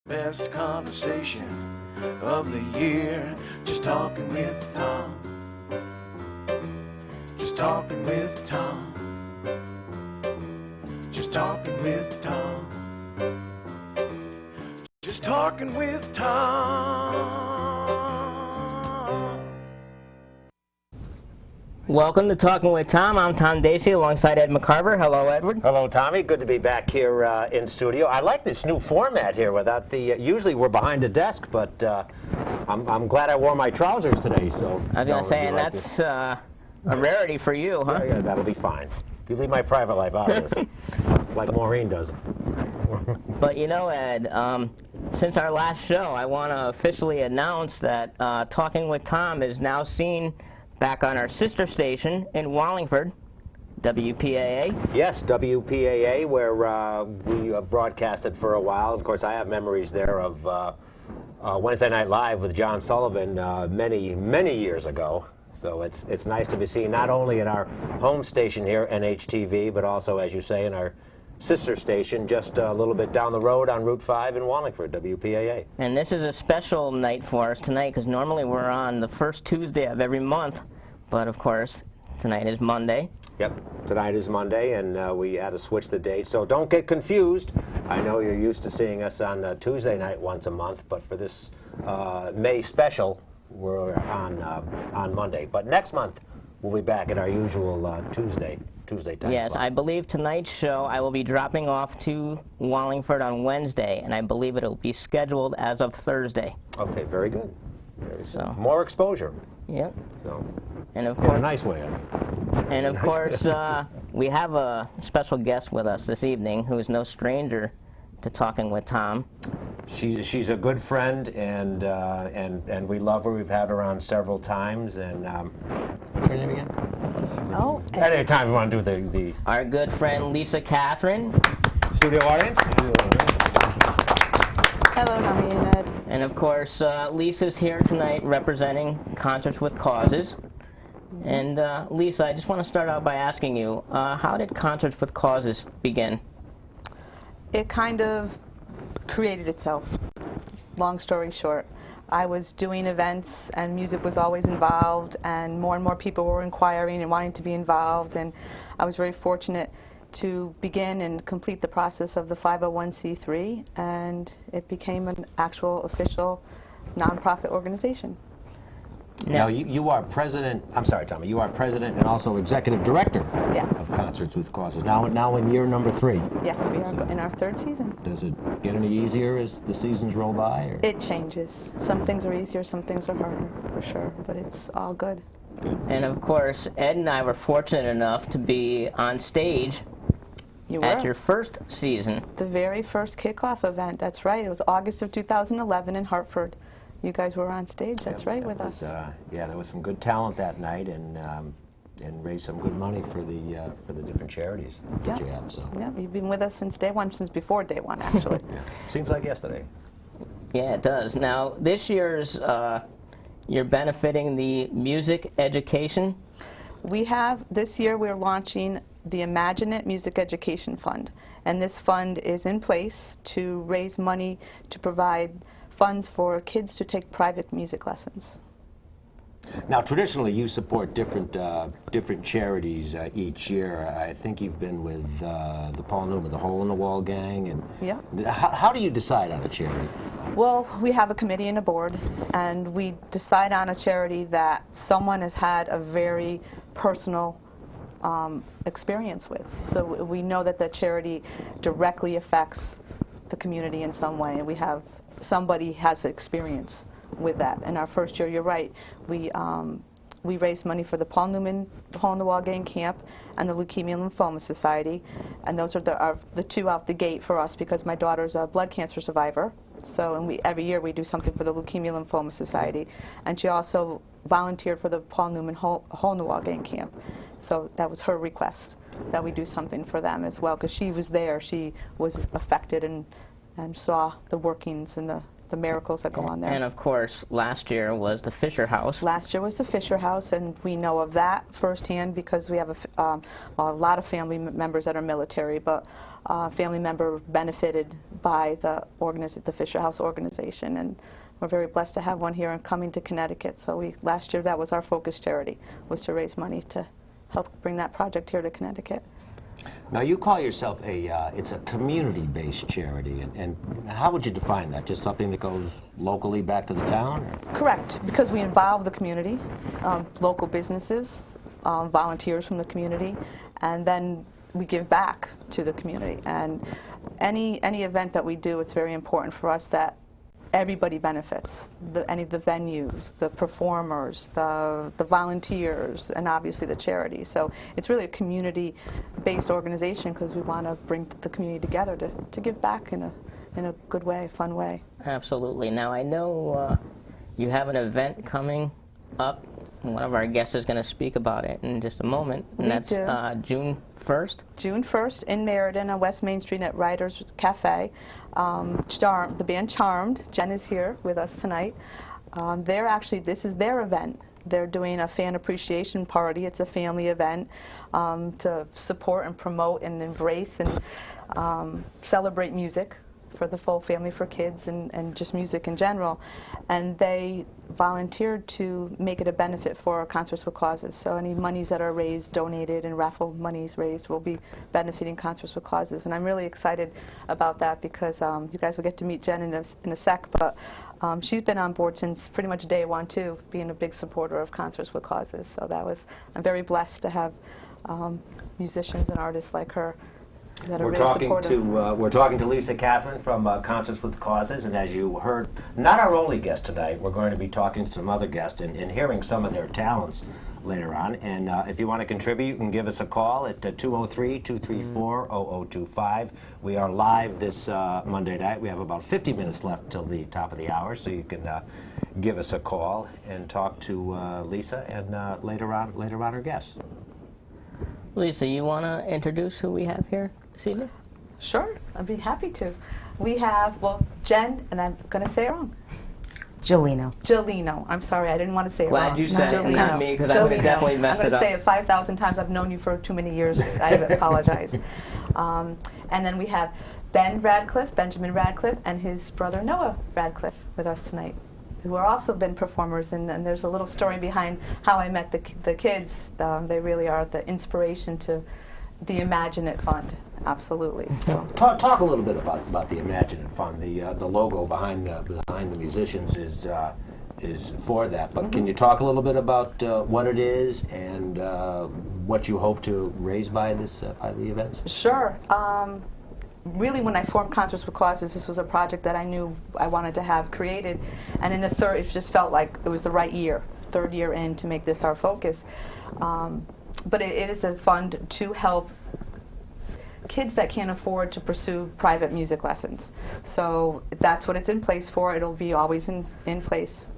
Best conversation of the year. Just talking with Tom. Just talking with Tom. Just talking with Tom. Just talking with Tom. Welcome to Talking with Tom. I'm Tom Dacey alongside Ed McCarver. Hello, Edward. Hello, Tommy. Good to be back here in studio. I like this new format here without the, usually we're behind a desk, but I'm glad I wore my trousers today. So I was going to say, and like that's a rarity for you, huh? Yeah, that'll be fine. You leave my private life out of this, like Maureen does. But you know, Ed, since our last show, I want to officially announce that Talking with Tom is now seen back on our sister station in Wallingford, WPAA. Yes, WPAA, where we broadcasted for a while. Of course, I have memories there of Wednesday Night Live with John Sullivan many years ago. So it's nice to be seen not only in our home station here, NHTV, but also, as you say, in our sister station just a little bit down the road on Route 5 in Wallingford, WPAA. And this is a special night for us tonight because normally we're on the first Tuesday of every month, but of course tonight is Monday. Yep, tonight is Monday, and we had to switch the date, so don't get confused. I know you're used to seeing us on Tuesday night once a month, but for this May special, we're on Monday. But next month, we'll be back at our usual Tuesday time. Yes, slot. I believe tonight's show I will be dropping off to Wallingford on Wednesday, and I believe it'll be scheduled as of Thursday. Okay, very good. So More exposure. Yep. So, And of in a course, nice way. and of course, we have a special guest with us this evening who is no stranger to Talking with Tom. She's a good friend, and we love her. We've had her on several times, and what's her name again? Oh, At any time we want to do the Our good friend Lisa Catherine. studio audience. hello, Tommy and Ed. And of course, Lisa's here tonight representing Concerts with Causes. And Lisa, I just want to start out by asking you, how did Concerts with Causes begin? It kind of created itself. Long story short, I was doing events and music was always involved, and more people were inquiring and wanting to be involved, and I was very fortunate to begin and complete the process of the 501c3, and it became an actual official nonprofit organization. Now you are president. I'm sorry, Tommy. You are president and also executive director Yes. of Concerts with Causes. Now in year number 3. Yes, we are in our 3rd season. Does it get any easier as the seasons roll by? Or? It changes. Some things are easier, some things are harder, for sure, but it's all good. And of course, Ed and I were fortunate enough to be on stage You were. at your first season. The very first kickoff event, that's right. It was August of 2011 in Hartford. You guys were on stage, that's right, with us. Yeah, there was some good talent that night, and raised some good money for the different charities that you have. So Yeah, you've been with us since day one, since before day one, actually. seems like yesterday. Yeah, it does. Now, this year's, you're benefiting the music education. We have, this year we're launching the Imagine It Music Education Fund. And this fund is in place to raise money to provide funds for kids to take private music lessons. Now, traditionally, you support different charities each year. I think you've been with the Paul Newman, the Hole in the Wall Gang, and Yeah. How do you decide on a charity? Well, we have a committee and a board, and we decide on a charity that someone has had a very personal experience with. So we know that the charity directly affects the community in some way, and we have somebody has experience with that. In our first year, you're right, we raised money for the Paul Newman Hole in the Wall Gang Camp and the Leukemia and Lymphoma Society, and those are the two out the gate for us because my daughter's a blood cancer survivor. So, and every year we do something for the Leukemia and Lymphoma Society, and she also volunteered for the Paul Newman Hole in the Wall Gang Camp. So that was her request, that we do something for them as well, because she was there, she was affected and saw the workings and the the miracles that go on there. And of course, last year was the Fisher House. Last year was the Fisher House, and we know of that firsthand because we have a lot of family members that are military, but a family member benefited by the Fisher House organization, and we're very blessed to have one here in Cummington, Connecticut. So last year that was our focus charity, was to raise money to help bring that project here to Connecticut. Now, you call yourself it's a community-based charity, and how would you define that? Just something that goes locally back to the town? Or? Correct, because we involve the community, local businesses, volunteers from the community, and then we give back to the community. And any event that we do, it's very important for us that everybody benefits, any of the venues, the performers, the volunteers, and obviously the charity. So it's really a community-based organization because we want to bring the community together to give back in a good way, fun way. Absolutely. Now I know you have an event coming up. One of our guests is going to speak about it in just a moment, and that's June 1st. June 1st in Meriden on West Main Street at Ryder's Cafe. The band Charmed, Jen is here with us tonight. This is their event. They're doing a fan appreciation party. It's a family event to support and promote and embrace and celebrate music for the full family, for kids, and just music in general. And they volunteered to make it a benefit for Concerts with Causes. So any monies that are raised, donated, and raffle monies raised will be benefiting Concerts with Causes. And I'm really excited about that because you guys will get to meet Jen in a sec, but she's been on board since pretty much day one too, being a big supporter of Concerts with Causes. So I'm very blessed to have musicians and artists like her that are really supportive. We're talking to Lisa Catherine from Concerts with Causes, and as you heard, not our only guest tonight. We're going to be talking to some other guests and hearing some of their talents later on. And if you want to contribute, you can give us a call at 203-234-0025. We are live this Monday night. We have about 50 minutes left till the top of the hour, so you can give us a call and talk to Lisa and later on our guests. Lisa, you want to introduce who we have here this evening? Sure, I'd be happy to. We have, Jen, and I'm going to say it wrong. Jolino. I'm sorry, I didn't want to say it wrong. Glad you said it, not me, because I would have definitely messed it up. I'm going to say it 5,000 times. I've known you for too many years. I apologize. And then we have Benjamin Radcliffe, and his brother Noah Radcliffe with us tonight, who are also been performers, and there's a little story behind how I met the kids. They really are the inspiration to the Imagine It Fund, absolutely. So. Talk a little bit about the Imagine It Fund. The logo behind the musicians is for that, but can you talk a little bit about what it is and what you hope to raise by the events? Sure. Really, when I formed Concerts with Causes, this was a project that I knew I wanted to have created, and in it just felt like it was the right year, third year in, to make this our focus. But it is a fund to help kids that can't afford to pursue private music lessons. So that's what it's in place for. It'll be always in place.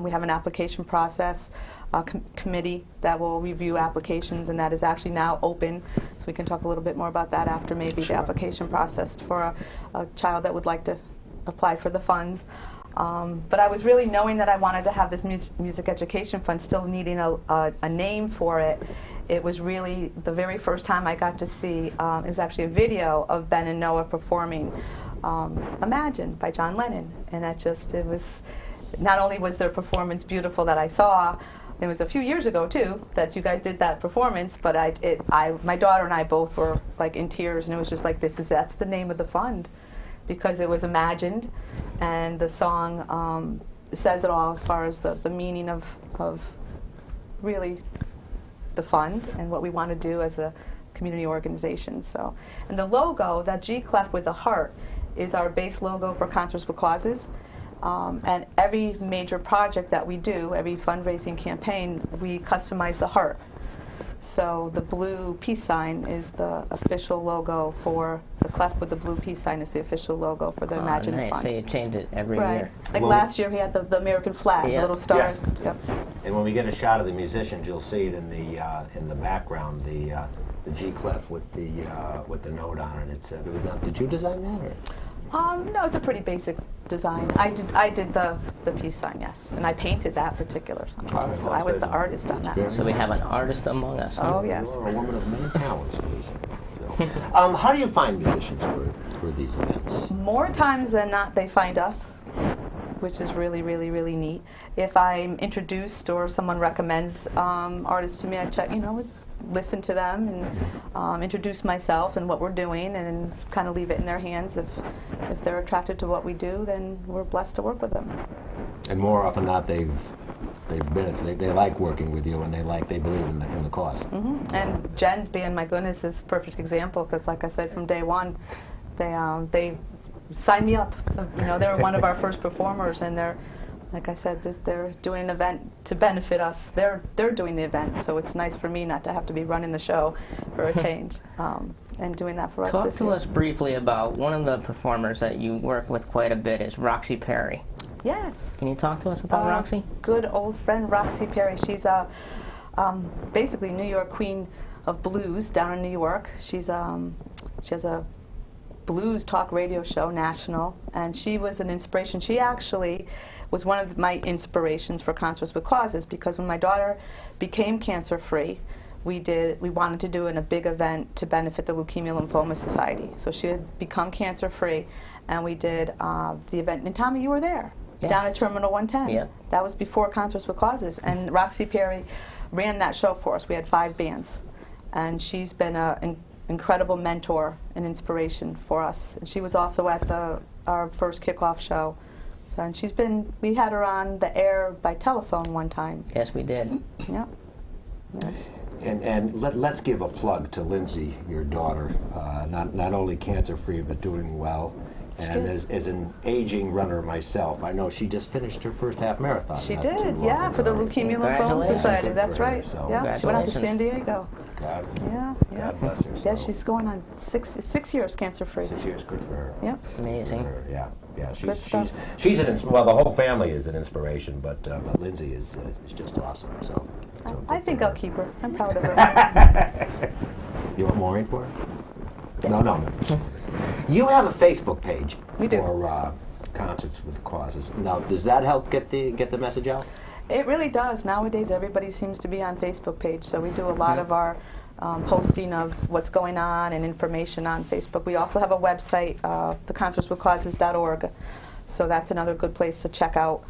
We have an application process, a committee that will review applications, and that is actually now open. So we can talk a little bit more about that after maybe the application process for a child that would like to apply for the funds. But I was really knowing that I wanted to have this music education fund, still needing a name for it. It was really the very first time I got to see, it was actually a video of Ben and Noah performing Imagine by John Lennon. And it was, not only was their performance beautiful that I saw, it was a few years ago too that you guys did that performance, but my daughter and I both were like in tears, and it was just like, that's the name of the fund, because it was imagined, and the song says it all as far as the meaning of really the fund and what we want to do as a community organization. So, and the logo, that G clef with the heart, is our base logo for Concerts with Causes. And every major project that we do, every fundraising campaign, we customize the heart. So the blue peace sign is the official logo for the clef with the blue peace sign is the official logo for the Imagine It Fund. So you change it every year. Like last year, we had the American flag, the little stars. Yes. Yep. And when we get a shot of the musicians, you'll see it in the background, the G clef with the note on it. Did you design that, or? No, it's a pretty basic design. I did the peace sign, yes, and I painted that particular sign. Oh, So I was the artist on that. very So we have an artist among us. Oh yes. You are a woman of many talents, Lisa. How do you find musicians for these events? More times than not, they find us, which is really, really, really neat. If I'm introduced or someone recommends artists to me, I check, listen to them and introduce myself and what we're doing, and kind of leave it in their hands. If they're attracted to what we do, then we're blessed to work with them. And more often than not, they like working with you, and they believe in the cause. And Jen's band, my goodness, is a perfect example, because like I said, from day one, they signed me up. They were one of our first performers, and they're, like I said, they're doing an event to benefit us. They're doing the event, so it's nice for me not to have to be running the show for a change, and doing that for us Talk this to year. us briefly about one of the performers that you work with quite a bit is Roxy Perry. Yes. Can you talk to us about Roxy? Good old friend Roxy Perry. She's basically New York queen of blues down in New York. She has a blues talk radio show, national, and she was an inspiration. She actually was one of my inspirations for Concerts with Causes, because when my daughter became cancer-free, we wanted to do a big event to benefit the Leukemia Lymphoma Society. So she had become cancer-free, and we did the event. And Tommy, you were there, yes, down at Terminal 110. Yep. That was before Concerts with Causes, and Roxy Perry ran that show for us. We had 5 bands, and she's been an incredible mentor and inspiration for us. And she was also at our first kickoff show. So, and we had her on the air by telephone one time. Yes, we did. Yep. Yes. And let's give a plug to Lindsay, your daughter, not only cancer-free, but doing well. And as an aging runner myself, I know she just finished her first half marathon. She not too did, long yeah, for the ago. Leukemia Lymphoma Congratulations. Society. That's For her, right. so Yeah, she went out to congratulations. San Diego. God, Yeah, yeah. God bless her. Yeah, so she's going on 6 years cancer-free. 6 years, good for her. Yep. Amazing. Good for her, yeah. Good stuff. She's the whole family is an inspiration, but Lindsay is just awesome. So I think I'll keep her. I'm proud of her. You want Maureen for her? No. You have a Facebook page We do. for Concerts with Causes. Now, does that help get the message out? It really does. Nowadays, everybody seems to be on Facebook page, so we do a lot of our posting of what's going on and information on Facebook. We also have a website, theconcertswithcauses.org, so that's another good place to check out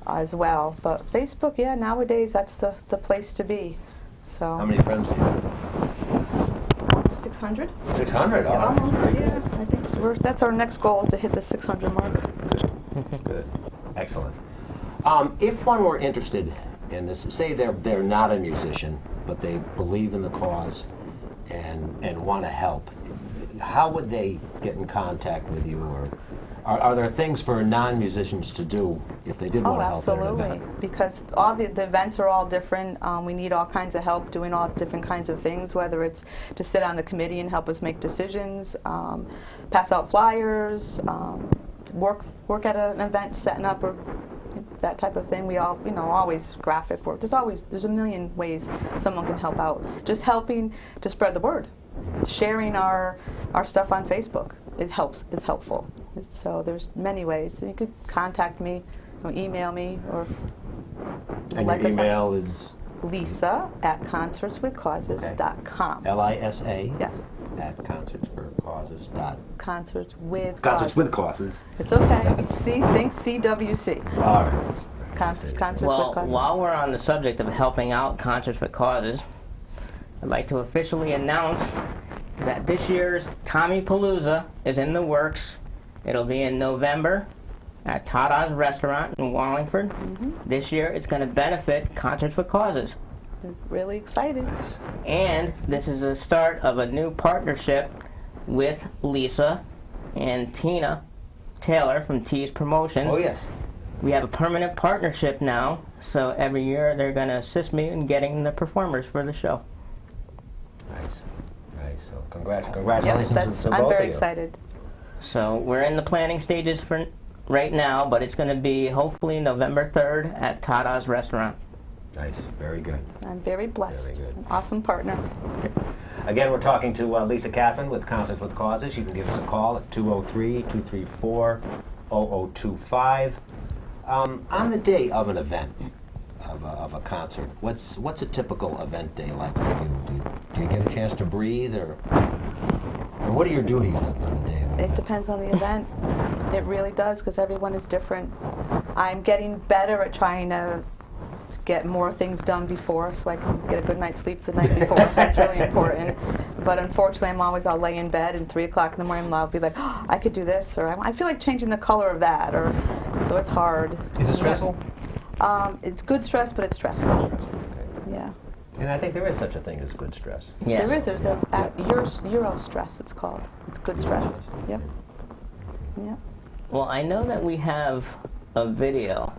as well. But Facebook, yeah, nowadays that's the place to be. So How many friends do you have? 600? 600. All right. Almost, yeah. I think that's our next goal, is to hit the 600 mark. Good. Excellent. If one were interested in this, say they're not a musician, but they believe in the cause and want to help, how would they get in contact with you? Or are there things for non-musicians to do if they did want to help at an Absolutely, event? because all the events are all different. We need all kinds of help doing all different kinds of things, whether it's to sit on the committee and help us make decisions, pass out flyers, work at an event, setting up, or that type of thing. We all, always graphic work. There's a million ways someone can help out. Just helping to spread the word, sharing our stuff on Facebook is helpful. So there's many ways. You could contact me, email me, or And like your us on email is Lisa@concertswithcauses.com. LISA? Yes. At concertsforcauses. Concerts with Concerts with Causes. Causes. It's okay. Think CWC. All right. Concerts Well, with Causes. while we're on the subject of helping out Concerts with Causes, I'd like to officially announce that this year's Tommy Palooza is in the works. It'll be in November at Tada's Restaurant in Wallingford. This year it's going to benefit Concerts with Causes. They're really excited. And this is the start of a new partnership with Lisa and Tina Taylor from T's Promotions. Oh, yes. We have a permanent partnership now, so every year they're going to assist me in getting the performers for the show. Nice. So congratulations Yep, to both I'm of very you. excited. So we're in the planning stages for right now, but it's going to be hopefully November 3rd at Tada's Restaurant. Nice. Very good. I'm very blessed. Very good. An awesome partner. Again, we're talking to Lisa Catherine with Concerts with Causes. You can give us a call at 203-234-5800. 0025. On the day of an event, of a concert, what's a typical event day like for you? Do you get a chance to breathe, or what are your duties on the day of an It event? depends on the event. It really does, because everyone is different. I'm getting better at trying to get more things done before, so I can get a good night's sleep the night before. That's really important. But unfortunately, I'll lay in bed, and 3 o'clock in the morning I'll be like, oh, I could do this, or I feel like changing the color of that, or so it's hard. Is it stressful? It's good stress, but it's stressful. Yeah. And I think there is such a thing as good stress. Yes. There is. There's Euro stress, it's called. It's good stress. Yep. Yep. Well, I know that we have a video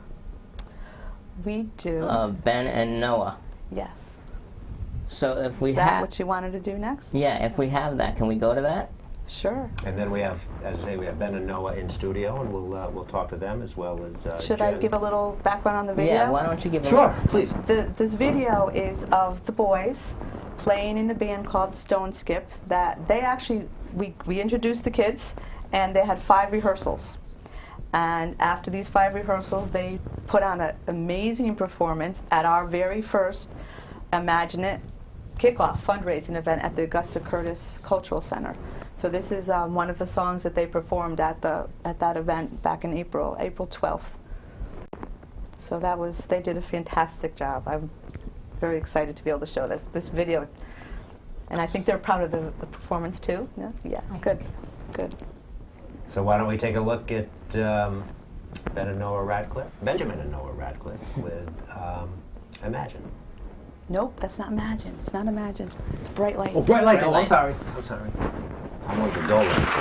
We do. of Ben and Noah. Yes. So if we Is that have, what you wanted to do next? yeah, if we have that, can we go to that? Sure. And then we have, as I say, we have Ben and Noah in studio, and we'll talk to them as well as Should I Jen. give a little background on the video? Yeah. Why don't you give? Sure, please. This video is of the boys playing in a band called Stone Skip. That they actually, we introduced the kids, and they had 5 rehearsals. And after these 5 rehearsals, they put on an amazing performance at our very first Imagine It kickoff fundraising event at the Augusta Curtis Cultural Center. So this is one of the songs that they performed at that event back in April 12th. So they did a fantastic job. I'm very excited to be able to show this video, and I think they're proud of the performance too. Yeah, yeah, good, good. So why don't we take a look at Ben and Noah Radcliffe, Benjamin and Noah Radcliffe with Imagine. Nope, that's not Imagine. It's not Imagine. It's Bright Lights. Oh, Bright Lights. Bright Oh, Lights. I'm sorry. I want the dull lights.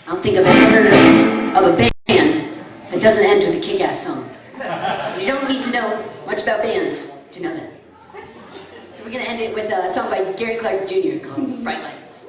I don't think I've ever heard of a band that doesn't end with a kick-ass song. You don't need to know much about bands to know that. So we're going to end it with a song by Gary Clark Jr. called Bright Lights.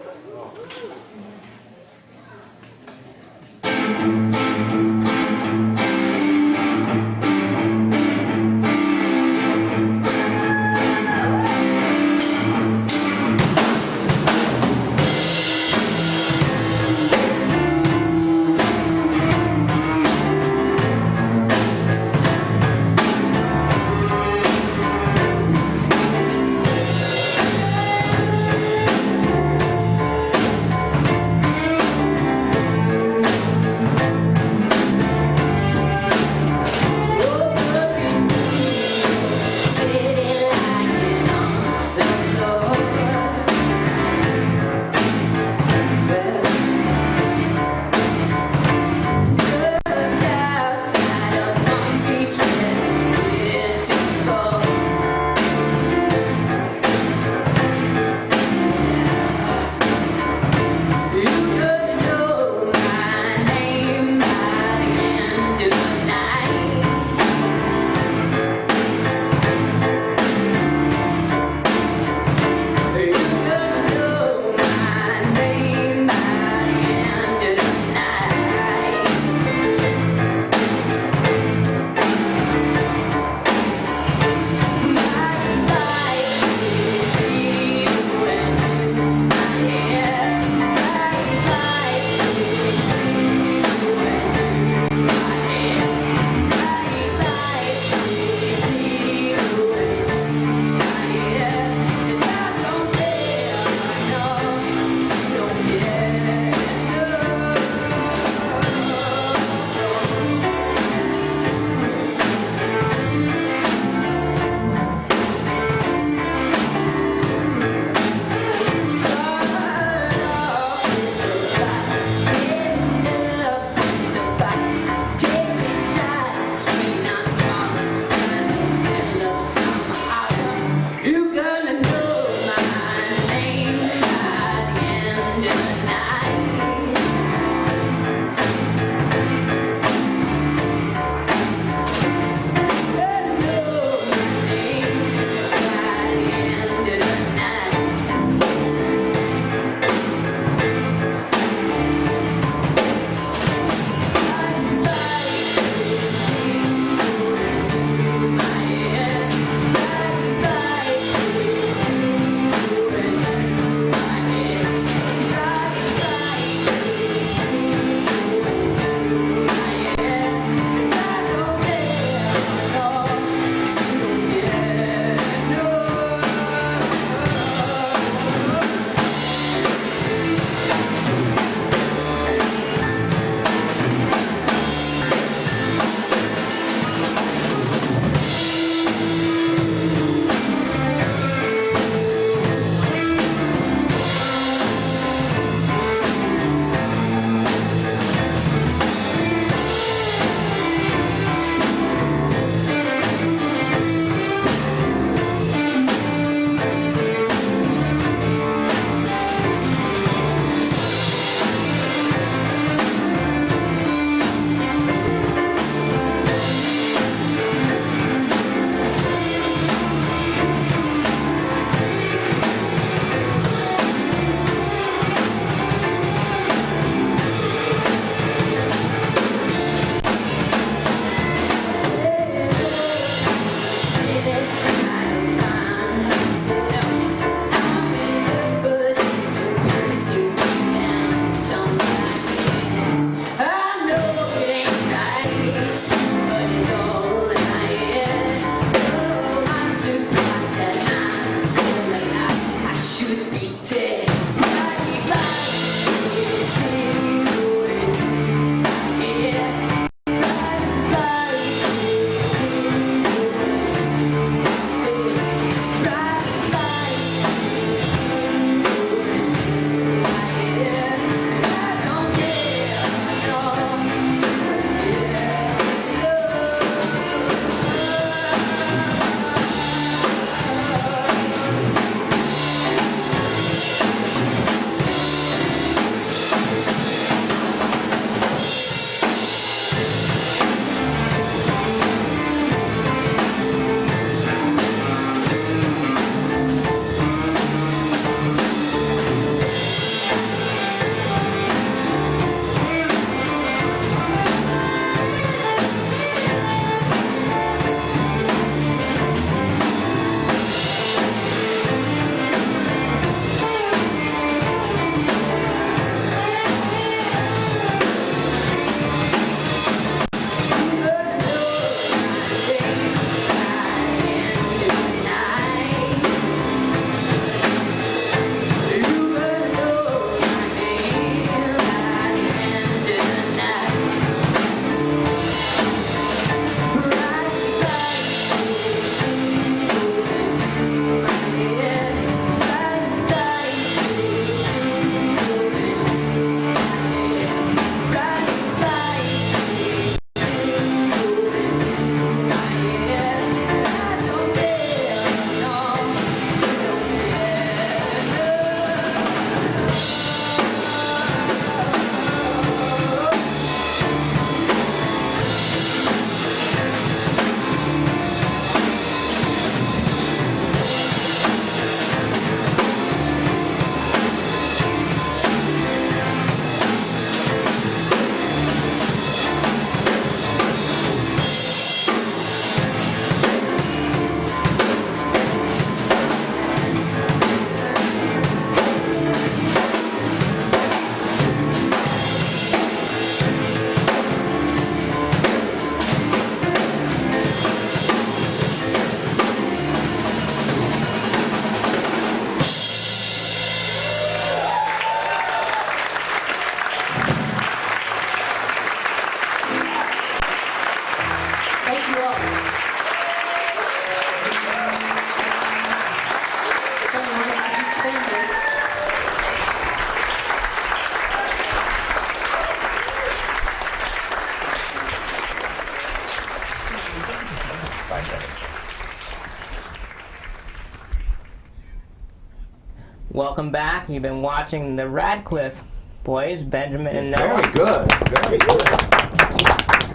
welcome back. You've been watching the Radcliffe Boys, Benjamin and Noah. Very good. Very good.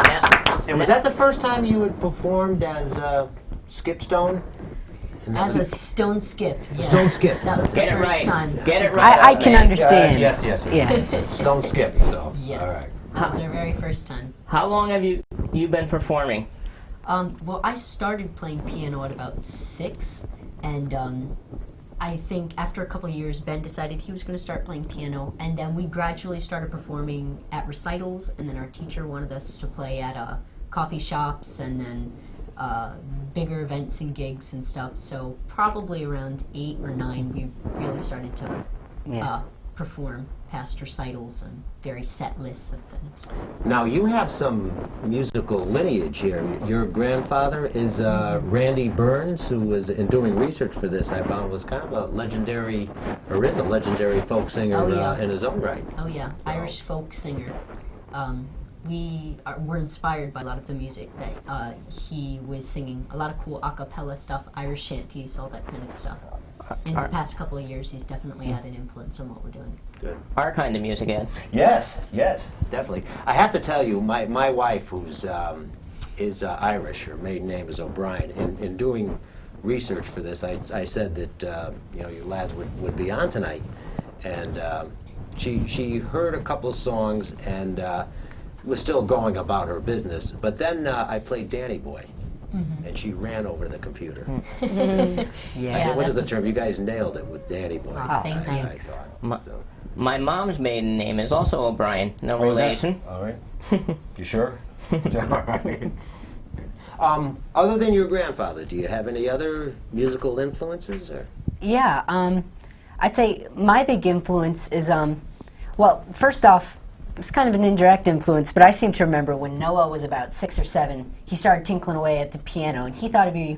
Yeah. And was that the first time you had performed as Skip Stone? As a stone skip. Yes. Stone Skip. That was the Get it first right. time. Get it right. I can understand. Yes. Yeah. Stone Skip. So. Yes. All right. That was our very first time. How long have you been performing? Well, I started playing piano at about 6, and I think after a couple of years, Ben decided he was going to start playing piano, and then we gradually started performing at recitals, and then our teacher wanted us to play at coffee shops, and then bigger events and gigs and stuff. So probably around 8 or 9, we really started to perform past recitals and very set lists of things. Now you have some musical lineage here. Your grandfather is Randy Burns, who was in doing research for this. I found was kind of a legendary, or is a legendary folk singer in his own right. Oh yeah, Irish folk singer. We're inspired by a lot of the music that he was singing. A lot of cool a cappella stuff, Irish shanties, all that kind of stuff. In the past couple of years, he's definitely had an influence on what we're doing. Good. Our kind of music, Ed. Yes, definitely. I have to tell you, my wife, who's is Irish, her maiden name is O'Brien. In doing research for this, I said that you lads would be on tonight, and she heard a couple of songs and was still going about her business. But then I played Danny Boy. Mm-hmm. And she ran over the computer. What is the term? You guys nailed it with Danny Boy. Thanks. My mom's maiden name is also O'Brien. No relation. All right. You sure? All right. Other than your grandfather, do you have any other musical influences? Or? Yeah, I'd say my big influence is, well, first off, it's kind of an indirect influence, but I seem to remember when Noah was about 6 or 7, he started tinkling away at the piano, and he thought it'd be,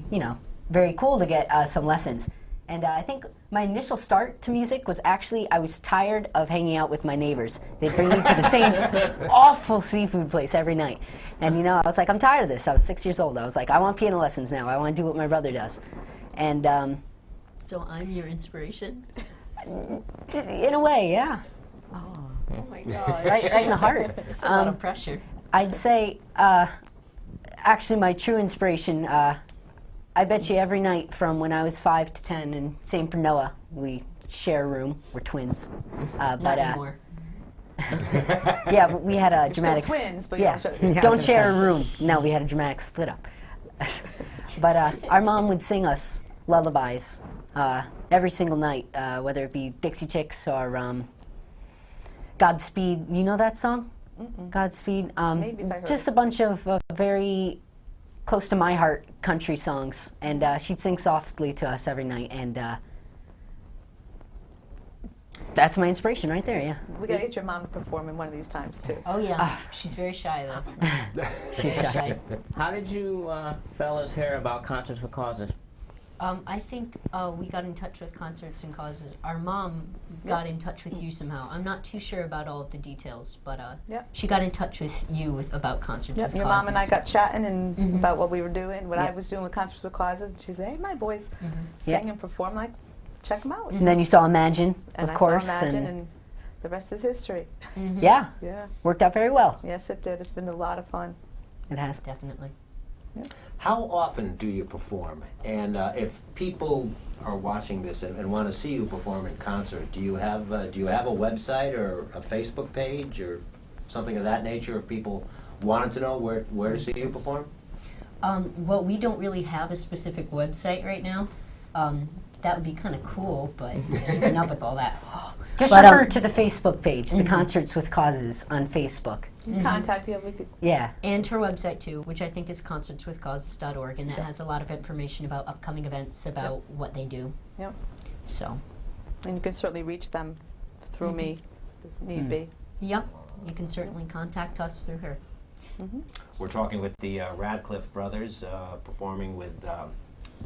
very cool to get some lessons. And I think my initial start to music was actually I was tired of hanging out with my neighbors. They'd bring me to the same awful seafood place every night. And, I was like, I'm tired of this. I was 6 years old. I was like, I want piano lessons now. I want to do what my brother does. And so I'm your inspiration? In a way, yeah. Oh my God. Right in the heart. It's a lot of pressure. I'd say, actually, my true inspiration, I bet you every night from when I was 5 to 10, and same for Noah. We share a room. We're twins. Not anymore. Yeah, but we had a dramatic... Still twins, but don't share a room. No, we had a dramatic split up. But our mom would sing us lullabies every single night, whether it be Dixie Chicks or... Godspeed, you know that song? Godspeed. Maybe if I heard just a bunch of very close to my heart country songs, and she'd sing softly to us every night, and that's my inspiration right there. Yeah. We gotta get your mom to perform in one of these times too. Oh yeah, she's very shy though. She's shy. How did you fellas hear about Concerts with Causes? I think we got in touch with Concerts and Causes. Our mom got in touch with you somehow. I'm not too sure about all of the details, but she got in touch with you about Concerts with Causes. Your mom and I got chatting and about what we were doing, what I was doing with Concerts with Causes. And she said, "Hey, my boys sing and perform. Like, check them out." And then you saw Imagine, and of course, I saw Imagine, and the rest is history. Yeah, Yeah. worked out very well. Yes, it did. It's been a lot of fun. It has, definitely. How often do you perform? And if people are watching this and want to see you perform in concert, do you have a website or a Facebook page or something of that nature? If people wanted to know where to see you perform? Well, we don't really have a specific website right now. That would be kind of cool, but keeping up with all that. Just refer to the Facebook page, the Concerts with Causes on Facebook. Contact you. We could. Yeah, and her website too, which I think is concertswithcauses.org, and that has a lot of information about upcoming events, about what they do. Yep. So. And you can certainly reach them through me, if need be. Yep. You can certainly contact us through her. We're talking with the Radcliffe brothers, performing with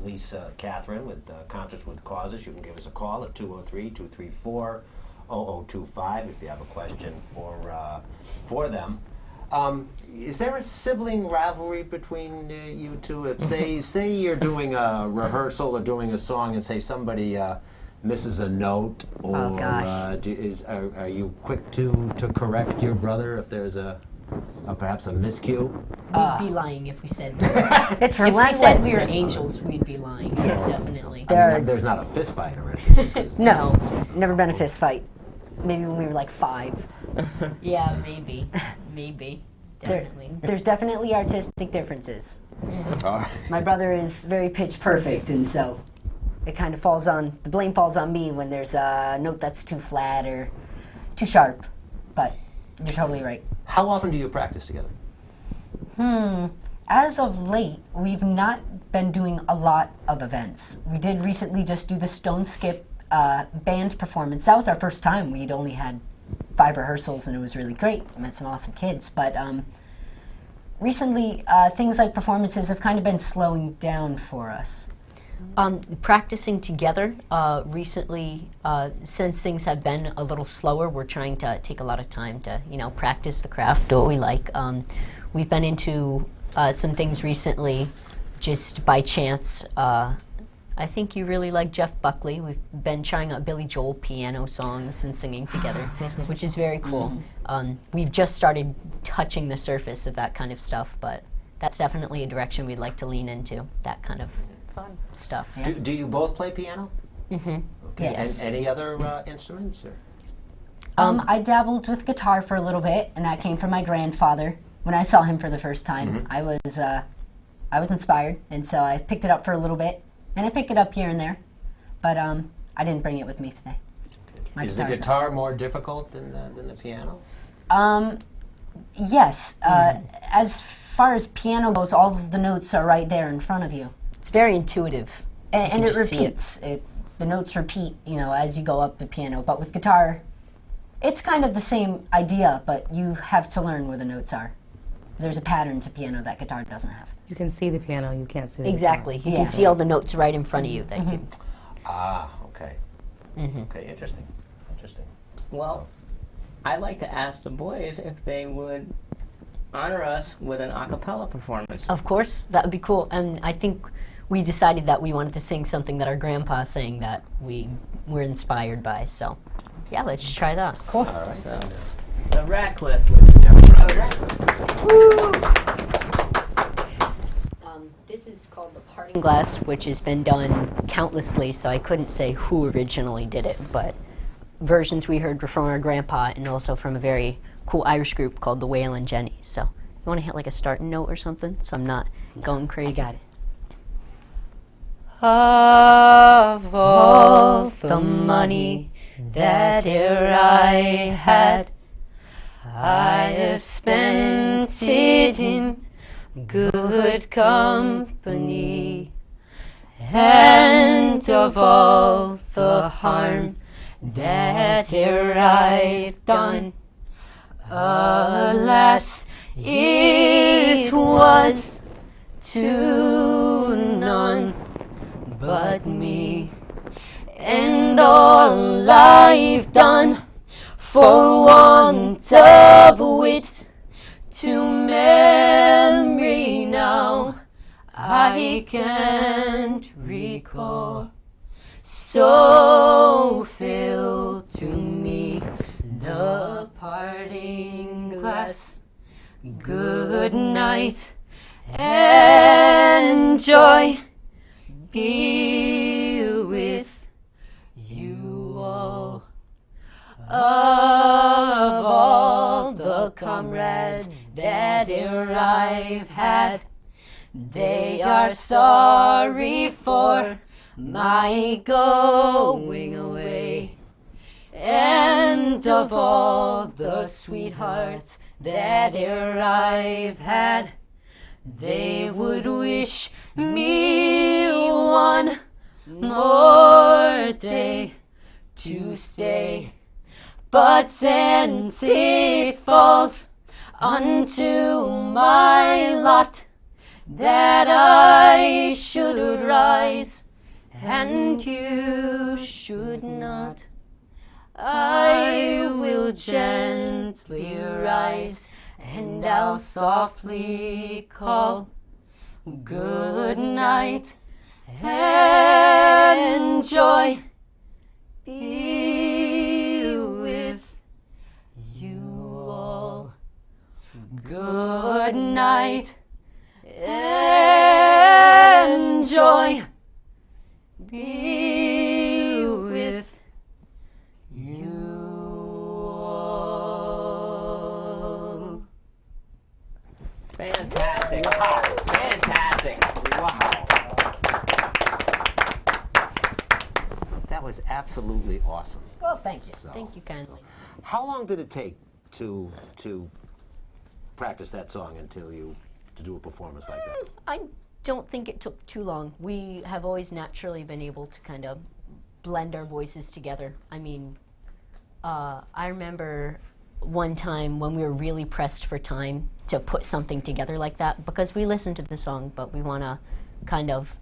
Lisa Catherine with Concerts with Causes. You can give us a call at 203-234-0025 if you have a question for them. Is there a sibling rivalry between you two? If say you're doing a rehearsal or doing a song, and say somebody misses a note, or Oh, gosh. are you quick to correct your brother if there's perhaps a miscue? We'd be lying if we said we were. It's If we relentless. said we were angels, we'd be lying. Definitely. There- There's not a fist fight or anything. No, never been a fist fight. Maybe when we were like 5. Yeah, maybe. Maybe. Definitely. There's definitely artistic differences. Oh. My brother is very pitch perfect, and so it kind of the blame falls on me when there's a note that's too flat or too sharp. But you're totally right. How often do you practice together? As of late, we've not been doing a lot of events. We did recently just do the Stone Skip band performance. That was our first time. We'd only had 5 rehearsals, and it was really great. I met some awesome kids. But recently, things like performances have kind of been slowing down for us. Practicing together recently, since things have been a little slower, we're trying to take a lot of time to, practice the craft, do what we like. We've been into some things recently just by chance. I think you really like Jeff Buckley. We've been trying out Billy Joel piano songs and singing together, which is very cool. We've just started touching the surface of that kind of stuff, but that's definitely a direction we'd like to lean into, that kind of fun stuff. Yeah. Do you both play piano? Mm-hmm. Okay. Yes. And any other instruments? Or? I dabbled with guitar for a little bit, and that came from my grandfather. When I saw him for the first time, I was inspired, and so I picked it up for a little bit, and I pick it up here and there, but I didn't bring it with me today. My Is the guitar's guitar more difficult than the piano? Yes. As far as piano goes, all of the notes are right there in front of you, It's very intuitive. and can it just see it. repeats. The notes repeat, as you go up the piano. But with guitar, it's kind of the same idea, but you have to learn where the notes are. There's a pattern to piano that guitar doesn't have. You can see the piano, you can't see the Exactly. You Yeah. can see all the notes right in front of you. That you Okay. Mm-hmm. Okay, interesting. Interesting. Well, I'd like to ask the boys if they would honor us with an a cappella performance. Of course, that would be cool. And I think we decided that we wanted to sing something that our grandpa sang that we were inspired by. So, yeah, let's try that. All right. So, the Ratcliffe. This is called The Parting Glass, which has been done countlessly, so I couldn't say who originally did it, but versions we heard were from our grandpa and also from a very cool Irish group called the Wail and Jenny. So, you want to hit like a starting note or something so I'm not going crazy? I got it. Of all the money that e'er I had, I have spent it in good company, and of all the harm that e'er I've done, alas, it was to none but me, and all I've done for want of wit to memory now I can't recall. So fill to me the parting glass. Good night and joy be with you all. Of all the comrades that e'er I've had, they are sorry for my going away. And of all the sweethearts that e'er I've had, they would wish me one more day to stay. But since it falls unto my lot that I should rise and you should not, I will gently rise and I'll softly call good night and joy be with you all. Good night and joy be with you all. Fantastic. Wow. Fantastic. Wow. That was absolutely awesome. Well, thank you. Thank you kindly. How long did it take to practice that song until to do a performance like that? I don't think it took too long. We have always naturally been able to kind of blend our voices together. I mean, I remember one time when we were really pressed for time to put something together like that, because we listened to the song, but we want to kind of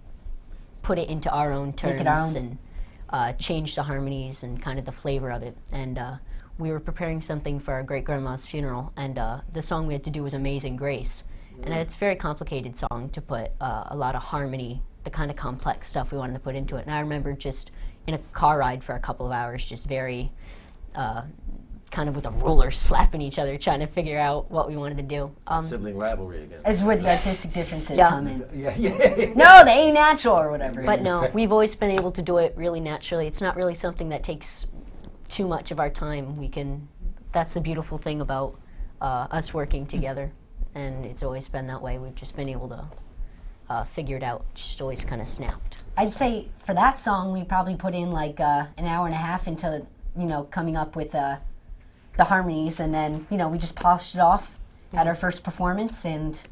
put it into our own terms it our own. and change the harmonies and kind of the flavor of it. And we were preparing something for our great-grandma's funeral, and the song we had to do was Amazing Grace. And it's a very complicated song to put a lot of harmony, the kind of complex stuff we wanted to put into it. And I remember just in a car ride for a couple of hours, just very kind of with a ruler slapping each other, trying to figure out what we wanted to do. Sibling rivalry again. As where the artistic differences Yeah. come in. Yeah. No, they ain't natural or whatever. it But is. no, we've always been able to do it really naturally. It's not really something that takes too much of our time. That's the beautiful thing about us working together, and it's always been that way. We've just been able to figure it out. Just always kind of snapped. I'd say for that song, we probably put in like an hour and a half into, coming up with the harmonies, and then, we just polished it off at our first performance, and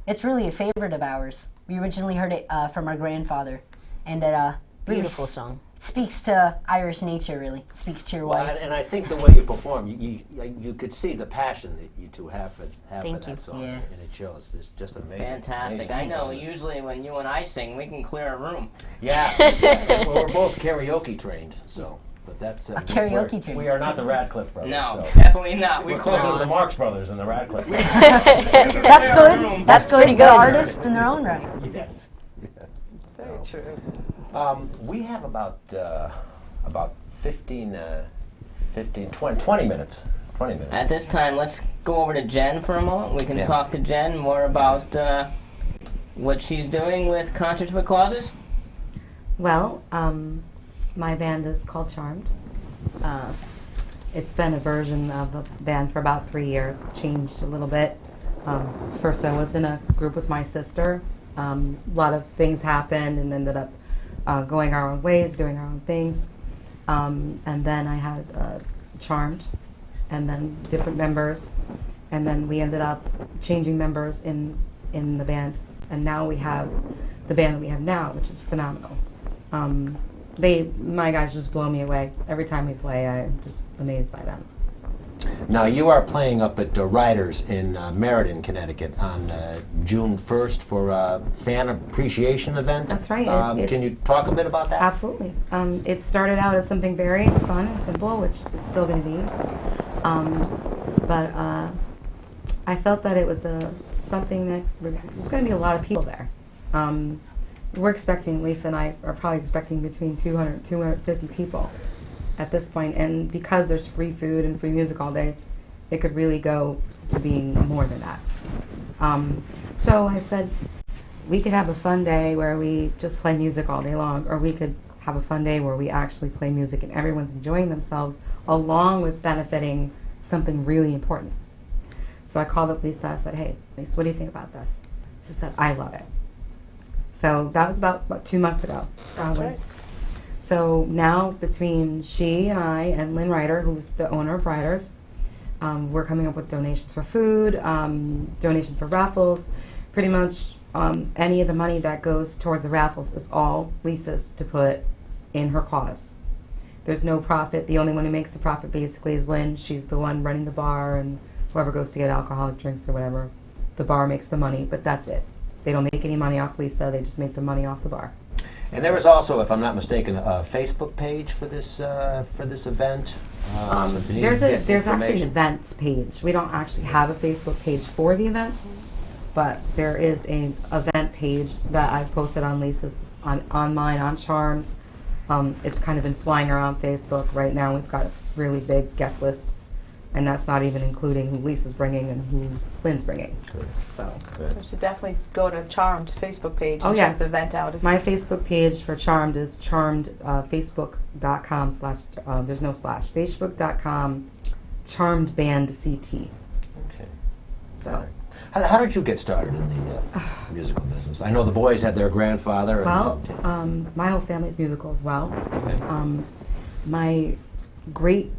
it's really a favorite of ours. We originally heard it from our grandfather, and it really Beautiful song. It speaks to Irish nature, really. It speaks to your Well, wife. and I think the way you perform, you could see the passion that you two have for Thank that you. song, Yeah. and it shows. It's just amazing. Fantastic. I know, usually when you and I sing, we can clear a room. Yeah, yeah. Well, we're both karaoke trained, so. But that's karaoke trained. We are not the Radcliffe brothers. No, so. definitely not. We're closer to the Marx brothers than the Radcliffe brothers. That's good. That's good. pretty They're good. artists in their own right. Yes. It's Very true. We have about 20 minutes. 20 minutes. At this time, let's go over to Jen for a moment. We can Yeah. talk to Jen more about what she's doing with Concerts with Causes. Well, my band is called Charmed. It's been a version of the band for about 3 years. Changed a little bit. First, I was in a group with my sister. A lot of things happened and ended up going our own ways, doing our own things. And then I had Charmed, and then different members, and then we ended up changing members in the band, and now we have the band that we have now, which is phenomenal. My guys just blow me away every time we play. I'm just amazed by them. Now, you are playing up at Riders in Meriden, Connecticut on June 1st for a fan appreciation event. That's right. Can you talk a bit about that? Absolutely. It started out as something very fun and simple, which it's still going to be. But I felt that it was something that there's going to be a lot of people there. We're expecting, Lisa and I are probably expecting between 200 and 250 people at this point. And because there's free food and free music all day, it could really go to being more than that. So I said, we could have a fun day where we just play music all day long, or we could have a fun day where we actually play music and everyone's enjoying themselves along with benefiting something really important. So I called up Lisa. I said, hey, Lisa, what do you think about this? She said, I love it. So that was about 2 months ago. Right. So now between she and I and Lynn Ryder, who's the owner of Riders, we're coming up with donations for food, donations for raffles. Pretty much any of the money that goes towards the raffles is all Lisa's to put in her cause. There's no profit. The only one who makes the profit basically is Lynn. She's the one running the bar, and whoever goes to get alcoholic drinks or whatever, the bar makes the money, but that's it. They don't make any money off Lisa. They just make the money off the bar. And there is also, if I'm not mistaken, a Facebook page for this event. So if you need to get There's actually an information. event page. We don't actually have a Facebook page for the event, but there is an event page that I've posted on Lisa's, on mine, on Charmed, It's kind of been flying around Facebook right now. We've got a really big guest list, and that's not even including who Lisa's bringing and who Lynn's bringing. So. You should definitely go to Charmed Facebook page Oh, and yes. check the event out. My Facebook page for Charmed is charmed, facebook.com/ there's no slash, facebook.com charmedbandct. Okay. So, How did you get started in the musical business? I know the boys had their grandfather. And well, my whole family's musical as well. Okay. My great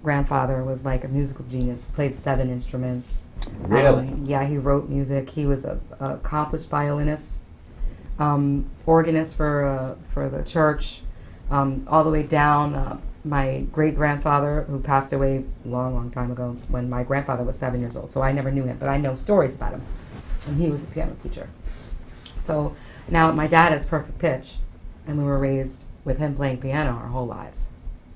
grandfather was like a musical genius. Played 7 instruments. Really? Yeah, he wrote music. He was a accomplished violinist, organist for the church, all the way down. My great grandfather, who passed away long time ago, when my grandfather was 7 years old. So I never knew him, but I know stories about him. And he was a piano teacher. So now my dad is perfect pitch, and we were raised with him playing piano our whole lives.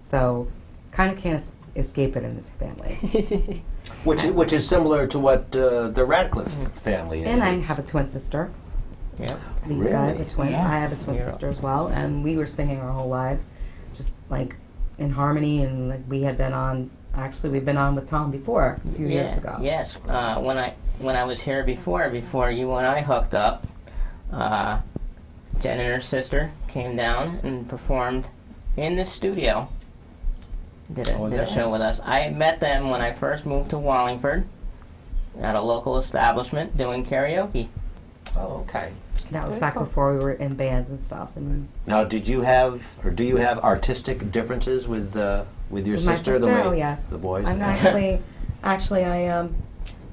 So kind of can't escape it in this family. Which is similar to what the Radcliffe family is. And I have a twin sister. Yeah. These Really? guys are twins. Yeah. I have a twin Yeah. sister as well, and we were singing our whole lives, just like in harmony. And like we had been on. Actually, we've been on with Tom before a few years ago. Yes. When I was here before you and I hooked up, Jen and her sister came down and performed in the studio. Did Oh, is a that show with us. I met them when I first moved to Wallingford at a local establishment doing karaoke. Oh, okay. That was Very back cool. before we were in bands and stuff. And Now, do you have artistic differences with your with my sister? sister, The way oh yes, the boys. I'm actually I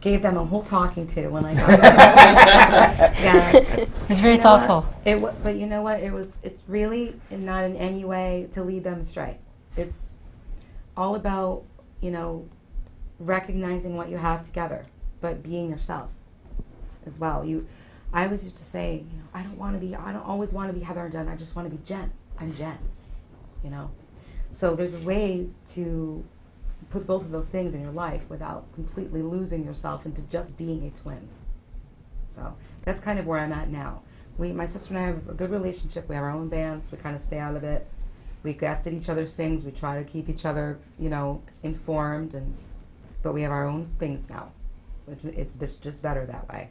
gave them a whole talking to when I got there. Yeah. It was very You know what? thoughtful. But you know what? It's really not in any way to lead them astray. It's all about, recognizing what you have together, but being yourself as well. I always used to say, I don't always want to be Heather and Jen. I just want to be Jen. I'm Jen, So there's a way to put both of those things in your life without completely losing yourself into just being a twin. So that's kind of where I'm at now. My sister and I have a good relationship. We have our own bands. We kind of stay out of it. We guest at each other's things. We try to keep each other, informed, but we have our own things now. It's just better that way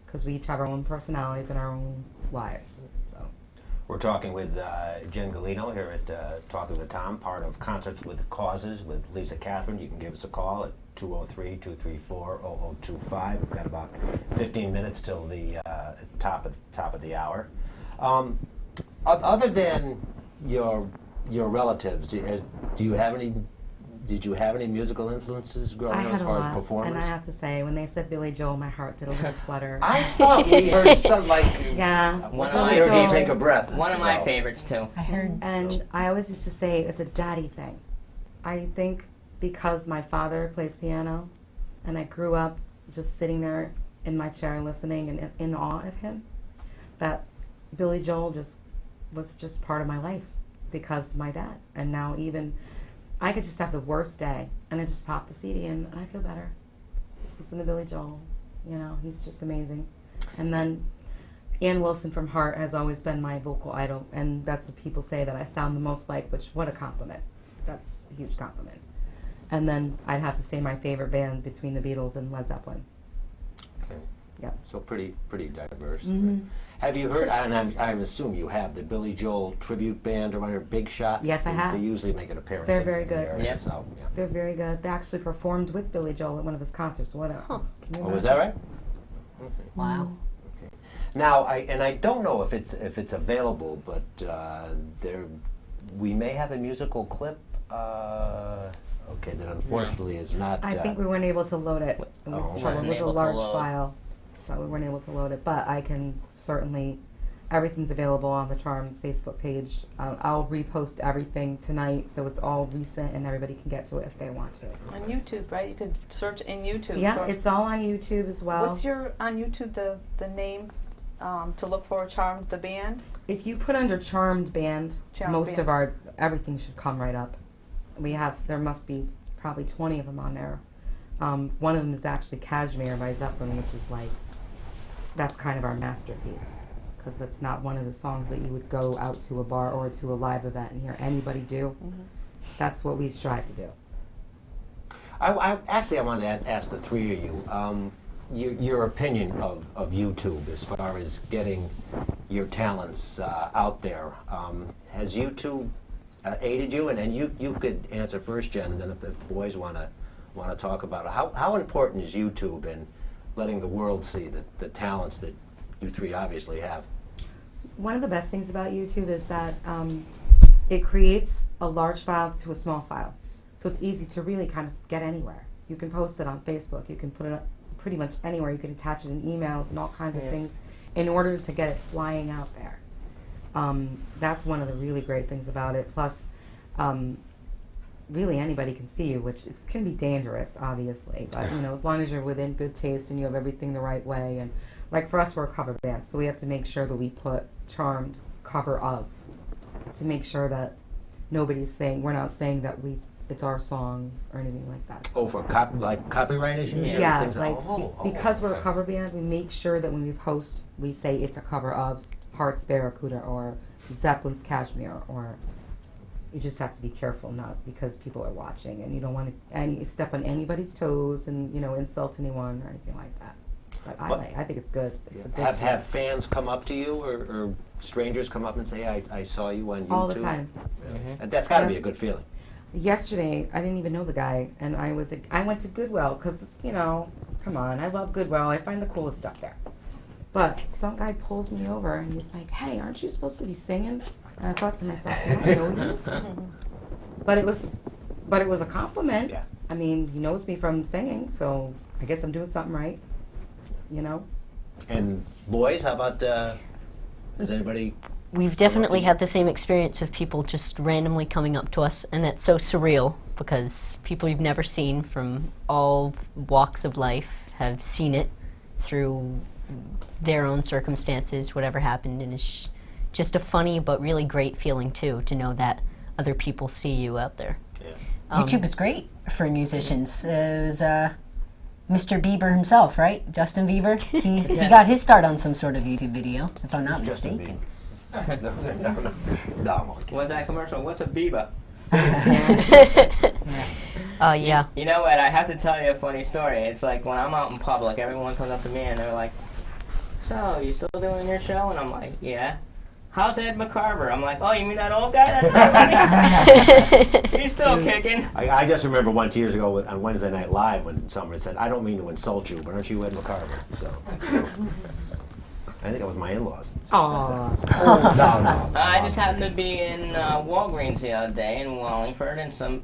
because we each have our own personalities and our own lives. So We're talking with Jen Galino here at Talking with Tom, part of Concerts with Causes with Lisa Catherine. You can give us a call at 203-234-0025. We've got about 15 minutes till the top of the hour. Other than your relatives, did you have any musical influences growing I up had as a far lot, as performers? and I have to say, when they said Billy Joel, my heart did a little flutter. I thought we heard some Yeah. One of I my heard you favorites. take a breath. One of my So- favorites too. I heard. And I always used to say it's a daddy thing. I think because my father plays piano, and I grew up just sitting there in my chair listening and in awe of him, that Billy Joel was just part of my life because of my dad. And now even I could just have the worst day, and I just pop the CD in, and I feel better. Just listen to Billy Joel. He's just amazing. And then Ann Wilson from Heart has always been my vocal idol, and that's what people say that I sound the most like, which, what a compliment. That's a huge compliment. And then I'd have to say my favorite band between the Beatles and Led Zeppelin. Okay. Yep. So pretty diverse. Mhm. Have you heard, and I assume you have, the Billy Joel tribute band around Big Shot? Yes, I have. They usually make an appearance. They're in very the good. area, Yep. So, yeah. They're very good. They actually performed with Billy Joel at one of his concerts. What a, Huh. can you Oh, was imagine? that right? Okay. Wow. Now, I don't know if it's available, but we may have a musical clip. That unfortunately is not. I think we weren't able to load it. It Oh, was okay. trouble. It was a Wasn't able to large load. file, so we weren't able to load it. But I can certainly, everything's available on the Charmed Facebook page. I'll repost everything tonight, so it's all recent and everybody can get to it if they want to. On YouTube, right? You could search in YouTube. Yeah, for- it's all on YouTube as well. What's your on YouTube the name to look for? Charmed the band. If you put under Charmed Band, Charmed most Band. of everything should come right up. There must be probably 20 of them on there. One of them is actually Cashmere by Zeppelin, which is that's kind of our masterpiece. because that's not one of the songs that you would go out to a bar or to a live event and hear anybody do. That's what we strive to do. I wanted to ask the three of you your opinion of YouTube as far as getting your talents out there. Has YouTube aided you? And you could answer first, Jen, and then if the boys want to talk about it. How important is YouTube in letting the world see the talents that you three obviously have? One of the best things about YouTube is that it creates a large file to a small file. So it's easy to really kind of get anywhere. You can post it on Facebook. You can put it up pretty much anywhere. You can attach it in emails and all kinds of things in order to get it flying out there. That's one of the really great things about it. Plus, really anybody can see you, which can be dangerous, obviously. But as long as you're within good taste and you have everything the right way. And like for us, we're a cover band, so we have to make sure that we put Charmed cover of to make sure that we're not saying that it's our song or anything like that. Oh, for copyright issues? Yeah, things because we're a cover band, we make sure that when we post, we say it's a cover of Heart's Barracuda or Zeppelin's Kashmir, or you just have to be careful, not because people are watching, and you don't want to step on anybody's toes and insult anyone or anything like that. But I think it's good. It's a good have fans come up to you or strangers come up and say, I saw you on YouTube? All the time. And that's got to be a good feeling. Yesterday, I didn't even know the guy, and I went to Goodwill because come on, I love Goodwill. I find the coolest stuff there. But some guy pulls me over, and he's like, "Hey, aren't you supposed to be singing?" And I thought to myself, "Do I know you?" But it was a compliment. Yeah. I mean, he knows me from singing, so I guess I'm doing something right. And boys, how about? Does anybody? We've definitely had the same experience with people just randomly coming up to us, and that's so surreal because people you've never seen from all walks of life have seen it through their own circumstances, whatever happened, and it's just a funny but really great feeling too to know that other people see you out there. Yeah. YouTube is great for musicians. It was Mr. Bieber himself, right? Justin Bieber. He got his start on some sort of YouTube video, if I'm not mistaken. No. What's that commercial? What's a Bieber? Yeah. You know what? I have to tell you a funny story. It's like when I'm out in public, everyone comes up to me and they're like, "So, you still doing your show?" And I'm like, "Yeah." "How's Ed McCarver?" I'm like, "Oh, you mean that old guy? That's not funny." He's still kicking. I just remember once years ago on Wednesday Night Live when somebody said, "I don't mean to insult you, but aren't you Ed McCarver?" So, I think it was my in-laws. Aww. No. I just happened to be in Walgreens the other day in Wallingford, and some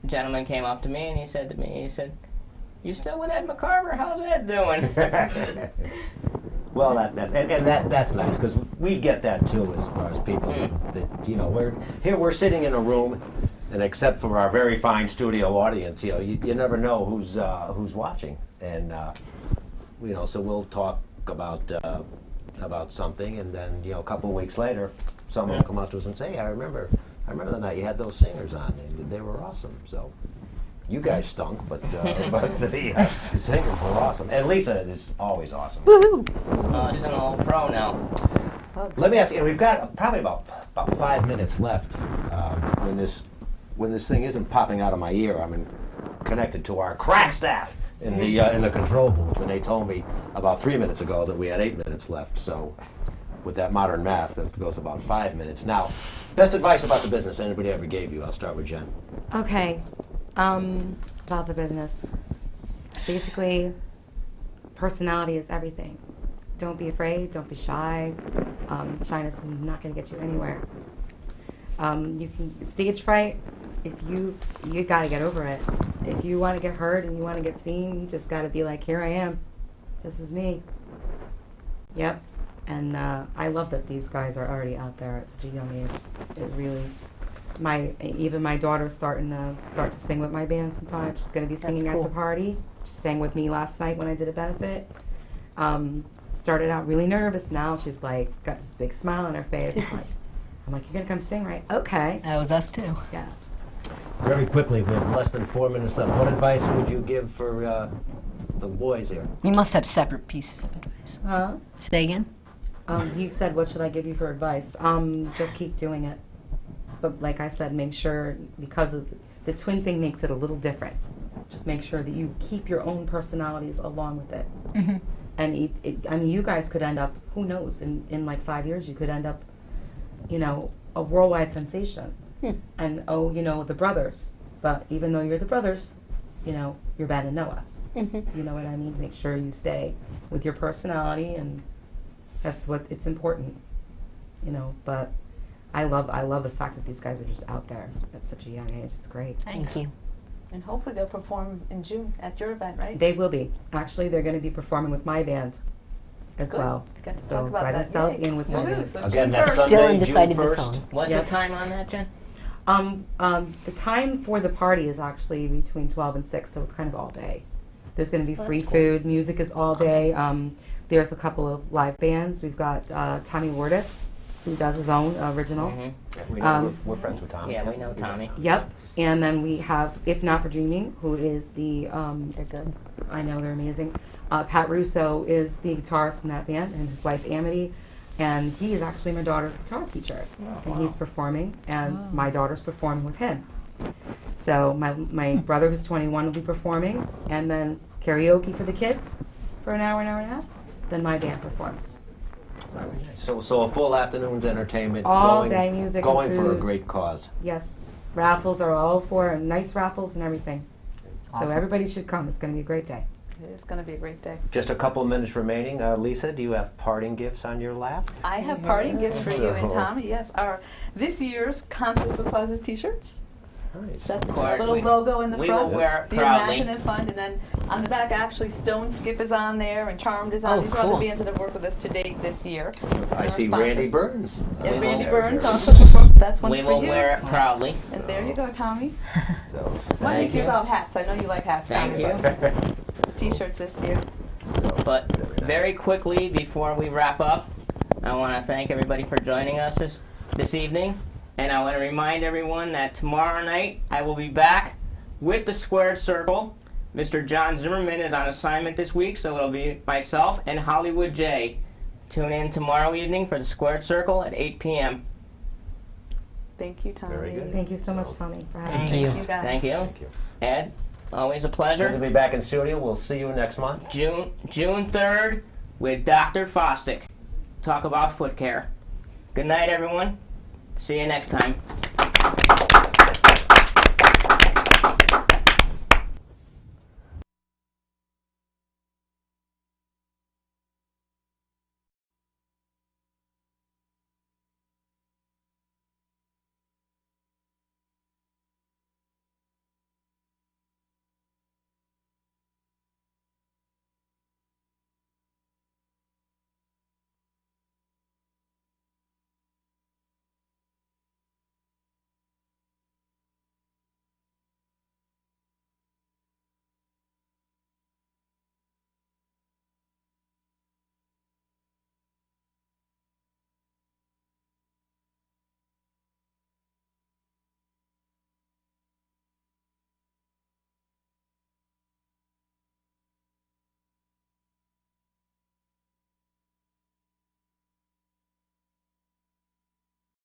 gentleman came up to me and he said, "You still with Ed McCarver? How's Ed doing?" Well, that's nice because we get that too as far as people that we're sitting in a room, and except for our very fine studio audience, you never know who's watching, and so we'll talk about something, and then a couple of weeks later, someone will come up to us and say, "Hey, I remember the night you had those singers on, and they were awesome." So. You guys stunk, but the singers were awesome. And Lisa is always awesome. Woohoo! She's an old pro now. Let me ask you, we've got probably about 5 minutes left when this thing isn't popping out of my ear. I'm connected to our crack staff in the control booth, and they told me about 3 minutes ago that we had 8 minutes left. So with that modern math, it goes about 5 minutes. Now, best advice about the business anybody ever gave you? I'll start with Jen. Okay. About the business. Basically, personality is everything. Don't be afraid. Don't be shy. Shyness is not going to get you anywhere. You can stage fright. If you got to get over it. If you want to get heard and you want to get seen, you just got to be like, "Here I am. This is me." Yep. And I love that these guys are already out there at such a young age. It really. Even my daughter's starting to sing with my band sometimes. She's going to be singing at the party. She sang with me last night when I did a benefit. Started out really nervous. Now she's like got this big smile on her face. I'm like, "You're going to come sing, right?" "Okay." That was us too. Yeah. Very quickly, we have less than 4 minutes left. What advice would you give for the boys here? You must have separate pieces of advice. Huh? Say again? He said, "What should I give you for advice?" Just keep doing it. But like I said, make sure, because of the twin thing makes it a little different. Just make sure that you keep your own personalities along with it. Mm-hmm. And I mean, you guys could end up, who knows, in like 5 years, you could end up, you know, a worldwide sensation. And the brothers. But even though you're the brothers, you know, you're Ben and Noah. You know what I mean? Make sure you stay with your personality, and that's what it's important, you know. But I love the fact that these guys are just out there at such a young age. It's great. Thank you. And hopefully they'll perform in June at your event, right? They will be. Actually, they're going to be performing with my band as Good. well. Got to So talk about by that. themselves Yay. and with my Woohoo, band. so Again, June that's 1st. Sunday, Still June undecided the 1st. song. What's Yep. the time on that, Jen? The time for the party is actually between 12 and 6, so it's kind of all day. There's going to be free food. Music is all day. There's a couple of live bands. We've got Tommy Wardis, who does his own original. We know we're friends with Tom. Yeah, we know Tommy. Yep. And then we have If Not for Dreaming, who is the, They're good. I know they're amazing. Pat Russo is the guitarist in that band, and his wife Amity. And he is actually my daughter's guitar teacher. And he's performing, and my daughter's performing with him. So my brother, who's 21, will be performing, and then karaoke for the kids for an hour and a half. Then my band performs. So a full afternoon's entertainment. All going, day music Going and for a food. great cause. Yes, raffles are all for nice raffles and everything. So Awesome. everybody should come. It's going to be a great day. It's going to be a great day. Just a couple of minutes remaining. Lisa, do you have parting gifts on your lap? I have parting gifts for you and Tommy. Yes, our this year's Concert for Causes T-shirts. Nice. That's a course, little we- logo in the we front. will wear it the proudly. Imagine It Fund, and then on the back, actually, Stone Skip is on there, and Charmed is on. Oh, These are all cool. the bands that have worked with us to date this year. I They're see sponsors. Randy Burns. And Randy There we Burns go. also performs. That's one We for will you. wear it proudly. And there you go, Tommy. So, One thank is you you. about hats. I know you like hats. Thank Tommy, you. but T-shirts this year. But very quickly, before we wrap up, I want to thank everybody for joining us this evening. And I want to remind everyone that tomorrow night I will be back with the Squared Circle. Mr. John Zimmerman is on assignment this week, so it'll be myself and Hollywood J. Tune in tomorrow evening for the Squared Circle at 8 p.m. Thank you, Tommy. Very good. Thank you so much, Tommy, for having Thank me. you. guys. Thank you. Thank you. Ed, always a We'll pleasure. be back in studio. We'll see you next month. June 3rd with Dr. Fostick. Talk about foot care. Good night, everyone. See you next time.